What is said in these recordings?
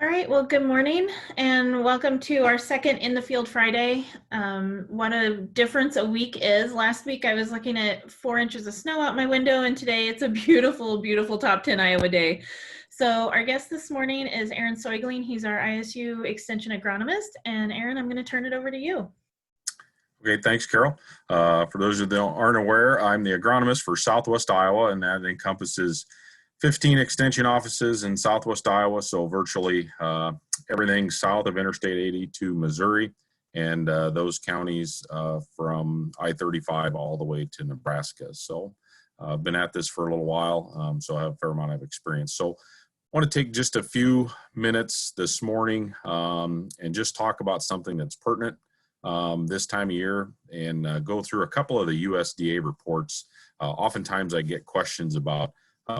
All right, well, good morning and welcome to our second In the Field Friday. What a difference a week is. Last week I was looking at 4 inches of snow out my window, and today it's a beautiful, beautiful top 10 Iowa day. So our guest this morning is Aaron Sauegling. He's our ISU Extension agronomist. And Aaron, I'm going to turn it over to you. Okay, thanks, Carol. For those of you that aren't aware, I'm the agronomist for Southwest Iowa, and that encompasses 15 extension offices in Southwest Iowa, so virtually everything south of Interstate 80 to Missouri, and those counties from I-35 all the way to Nebraska. So I've been at this for a little while, so I have a fair amount of experience. So I want to take just a few minutes this morning and just talk about something that's pertinent this time of year and go through a couple of the USDA reports. Oftentimes I get questions about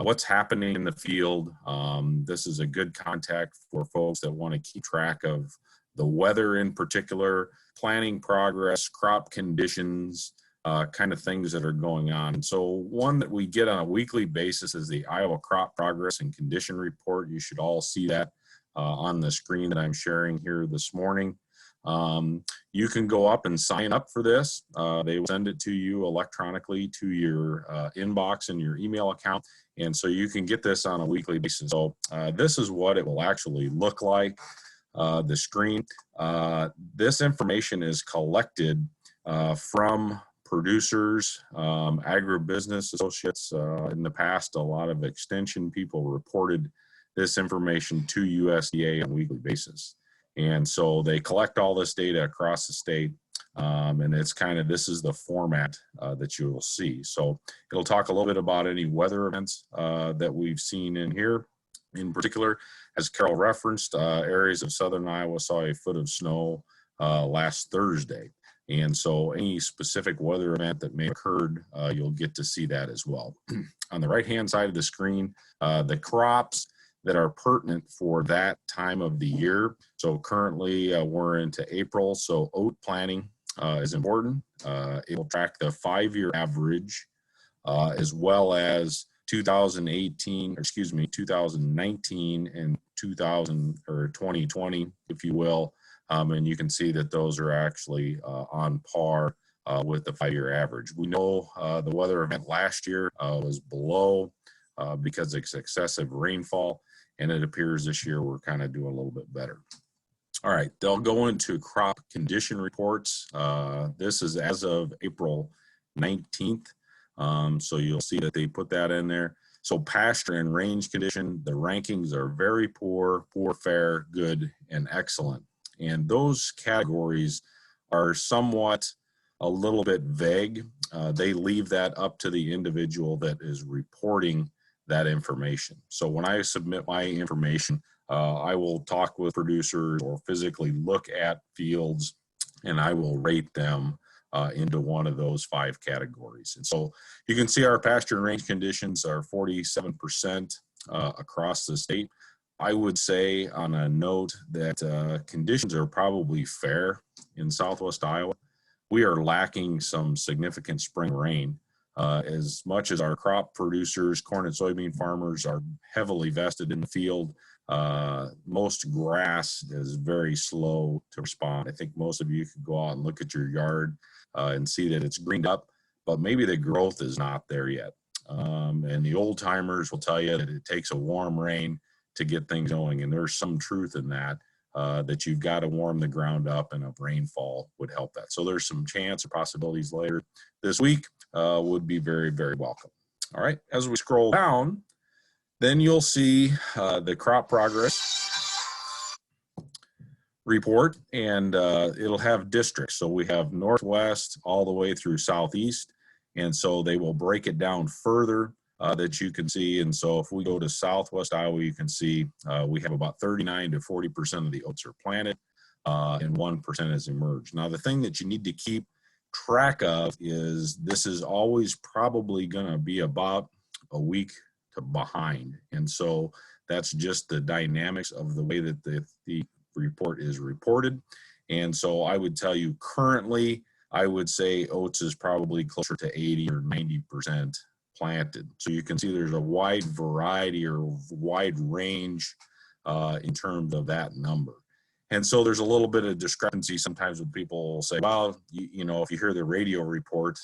what's happening in the field. This is a good contact for folks that want to keep track of the weather in particular, planting progress, crop conditions, kind of things that are going on. So one that we get on a weekly basis is the Iowa Crop Progress and Condition Report. You should all see that on the screen that I'm sharing here this morning. You can go up and sign up for this. They will send it to you electronically to your inbox and your email account. And so you can get this on a weekly basis. So this is what it will actually look like, the screen. This information is collected from producers, agribusiness associates. In the past, a lot of extension people reported this information to USDA on a weekly basis. And so they collect all this data across the state, and it's this is the format that you will see. So it'll talk a little bit about any weather events that we've seen in here. In particular, as Carol referenced, areas of southern Iowa saw a foot of snow last Thursday. And so any specific weather event that may have occurred, you'll get to see that as well. On the right-hand side of the screen, the crops that are pertinent for that time of the year. So currently we're into April, so oat planting is important. It will track the 5-year average as well as 2019 and 2020, if you will. And you can see that those are actually on par with the 5-year average. We know the weather event last year was below because of excessive rainfall. And it appears this year we're kind of doing a little bit better. All right, they'll go into crop condition reports. This is as of April 19th. So you'll see that they put that in there. So pasture and range condition, the rankings are very poor, poor, fair, good, and excellent. And those categories are somewhat a little bit vague. They leave that up to the individual that is reporting that information. So when I submit my information, I will talk with producers or physically look at fields, and I will rate them into one of those 5 categories. And so you can see our pasture and range conditions are 47% across the state. I would say on a note that conditions are probably fair in Southwest Iowa. We are lacking some significant spring rain. As much as our crop producers, corn and soybean farmers, are heavily vested in the field, most grass is very slow to respond. I think most of you could go out and look at your yard and see that it's greened up, but maybe the growth is not there yet. And the old timers will tell you that it takes a warm rain to get things going, and there's some truth in that. That you've got to warm the ground up, and a rainfall would help that. So there's some chance or possibilities later this week would be very, very welcome. All right, as we scroll down, then you'll see the crop progress report, and it'll have districts. So we have northwest all the way through southeast, and so they will break it down further that you can see. And so if we go to Southwest Iowa, you can see we have about 39 to 40% of the oats are planted and 1% has emerged. Now, the thing that you need to keep track of is this is always probably going to be about a week to behind. And so that's just the dynamics of the way that the report is reported. And so I would tell you currently, I would say oats is probably closer to 80 or 90% planted. So you can see there's a wide variety or wide range in terms of that number. And so there's a little bit of discrepancy sometimes when people say, well, you know, if you hear the radio report,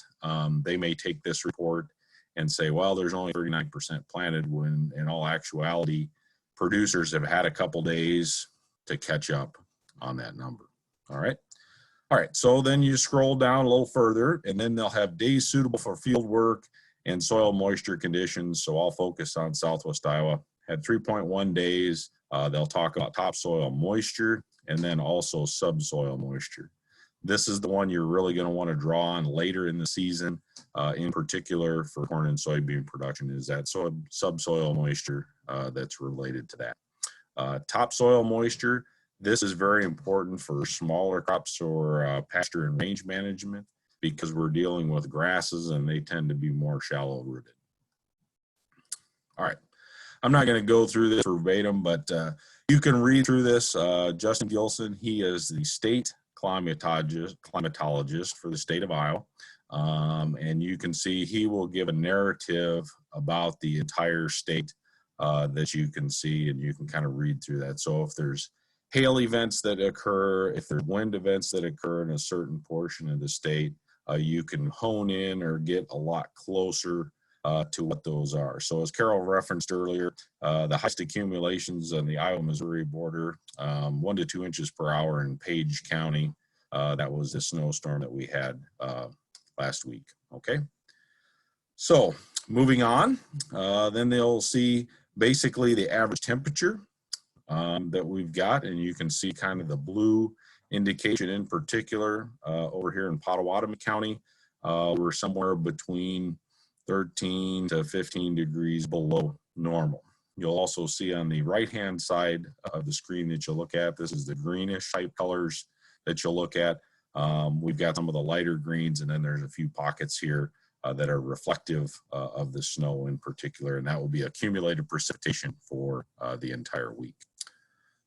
they may take this report and say, well, there's only 39% planted, when in all actuality, producers have had a couple days to catch up on that number. All right. All right. So then you scroll down a little further, and then they'll have days suitable for field work and soil moisture conditions. So I'll focus on Southwest Iowa. Had 3.1 days. They'll talk about topsoil moisture and then also subsoil moisture. This is the one you're really going to want to draw on later in the season, in particular for corn and soybean production, is that subsoil moisture that's related to that. Topsoil moisture, this is very important for smaller crops or pasture and range management, because we're dealing with grasses and they tend to be more shallow rooted. All right. I'm not going to go through this verbatim, but you can read through this. Justin Gilson, he is the state climatologist for the state of Iowa. And you can see he will give a narrative about the entire state that you can see, and you can kind of read through that. So if there's hail events that occur, if there's wind events that occur in a certain portion of the state, you can hone in or get a lot closer to what those are. So as Carol referenced earlier, the highest accumulations on the Iowa-Missouri border, 1 to 2 inches per hour in Page County. That was the snowstorm that we had last week. Okay. So moving on, then they'll see basically the average temperature that we've got, and you can see kind of the blue indication in particular over here in Pottawatomie County. We're somewhere between 13 to 15 degrees below normal. You'll also see on the right-hand side of the screen that you'll look at, this is the greenish type colors that you'll look at. We've got some of the lighter greens, and then there's a few pockets here that are reflective of the snow in particular, and that will be accumulated precipitation for the entire week.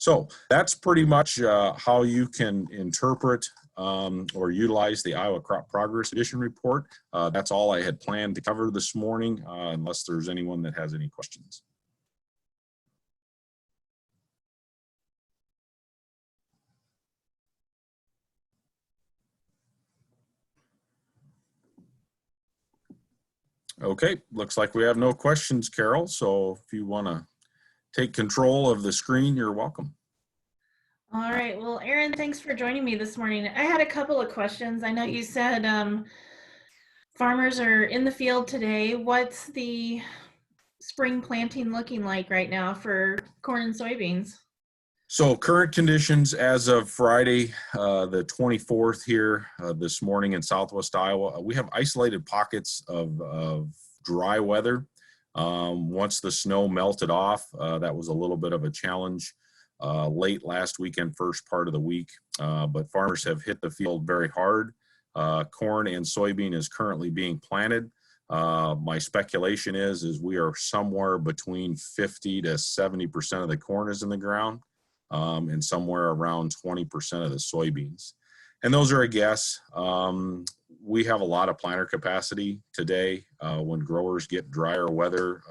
So that's pretty much how you can interpret or utilize the Iowa Crop Progress Edition report. That's all I had planned to cover this morning, unless there's anyone that has any questions. Okay, looks like we have no questions, Carol. So if you want to take control of the screen, you're welcome. All right. Well, Aaron, thanks for joining me this morning. I had a couple of questions. I know you said farmers are in the field today. What's the spring planting looking like right now for corn and soybeans? So current conditions as of Friday, the 24th here this morning in Southwest Iowa, we have isolated pockets of dry weather. Once the snow melted off, that was a little bit of a challenge late last weekend, first part of the week, but farmers have hit the field very hard. Corn and soybean is currently being planted. My speculation is we are somewhere between 50 to 70% of the corn is in the ground, and somewhere around 20% of the soybeans. And those are a guess. We have a lot of planter capacity today when growers get drier weather.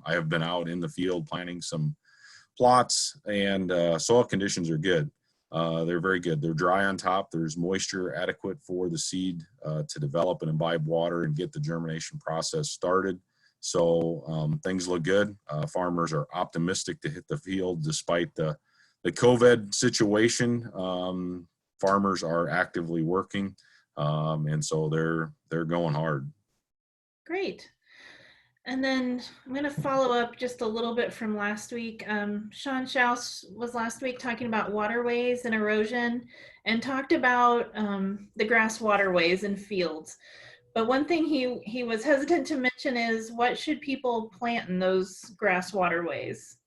I have been out in the field planting some plots, and soil conditions are good. They're very good. They're dry on top. There's moisture adequate for the seed to develop and imbibe water and get the germination process started. So things look good. Farmers are optimistic to hit the field despite the COVID situation. Farmers are actively working, and so they're going hard. Great. And then I'm going to follow up just a little bit from last week. Sean Schaus was last week talking about waterways and erosion, and talked about the grass waterways and fields. But one thing he was hesitant to mention is, what should people plant in those grass waterways?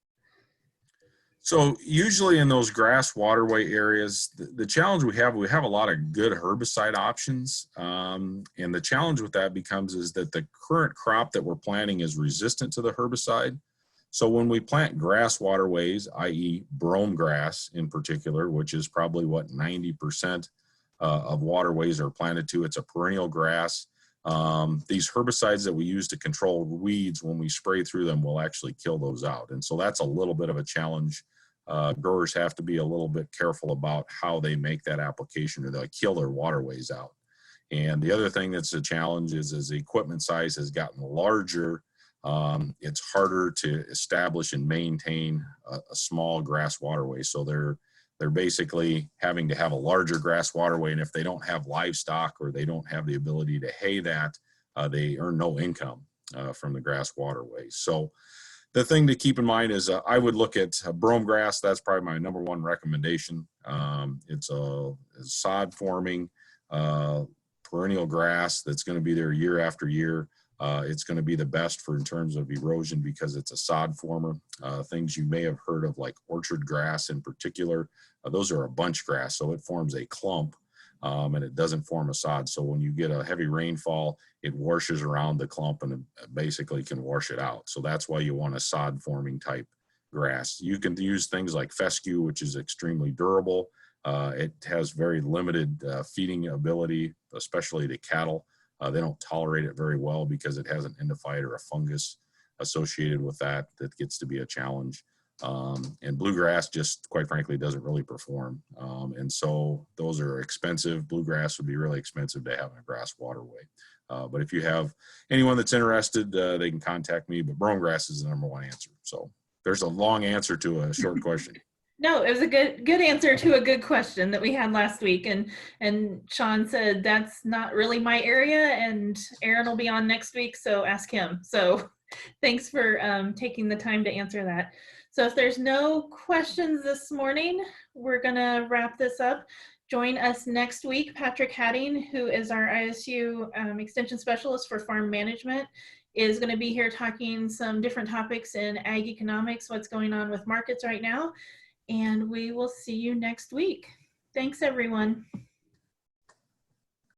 So usually in those grass waterway areas, the challenge we have a lot of good herbicide options. And the challenge with that becomes is that the current crop that we're planting is resistant to the herbicide. So when we plant grass waterways, i.e. brome grass in particular, which is probably what 90% of waterways are planted to, it's a perennial grass. These herbicides that we use to control weeds, when we spray through them, will actually kill those out. And so that's a little bit of a challenge growers have to be a little bit careful about how they make that application, or they'll kill their waterways out. And the other thing that's a challenge is as the equipment size has gotten larger, it's harder to establish and maintain a small grass waterway. So they're basically having to have a larger grass waterway, and if they don't have livestock or they don't have the ability to hay that, they earn no income from the grass waterways. So the thing to keep in mind is I would look at brome grass. That's probably my number one recommendation. It's a sod forming perennial grass that's going to be there year after year. It's going to be the best for in terms of erosion because it's a sod former. Things you may have heard of like orchard grass in particular, those are a bunch grass. So it forms a clump and it doesn't form a sod. So when you get a heavy rainfall, it washes around the clump and it basically can wash it out. So that's why you want a sod forming type grass. You can use things like fescue, which is extremely durable. It has very limited feeding ability, especially to cattle. They don't tolerate it very well because it has an endophyte or a fungus associated with that gets to be a challenge. And bluegrass just, quite frankly, doesn't really perform. And so those are expensive. Bluegrass would be really expensive to have in a grass waterway. But if you have anyone that's interested, they can contact me. But brome grass is the number one answer. So there's a long answer to a short question. No, it was a good answer to a good question that we had last week. And Sean said, that's not really my area, and Aaron will be on next week, so ask him. So thanks for taking the time to answer that. So if there's no questions this morning, we're gonna wrap this up. Join us next week. Patrick Hadding, who is our ISU Extension Specialist for Farm Management, is gonna be here talking some different topics in ag economics, what's going on with markets right now. And we will see you next week. Thanks, everyone.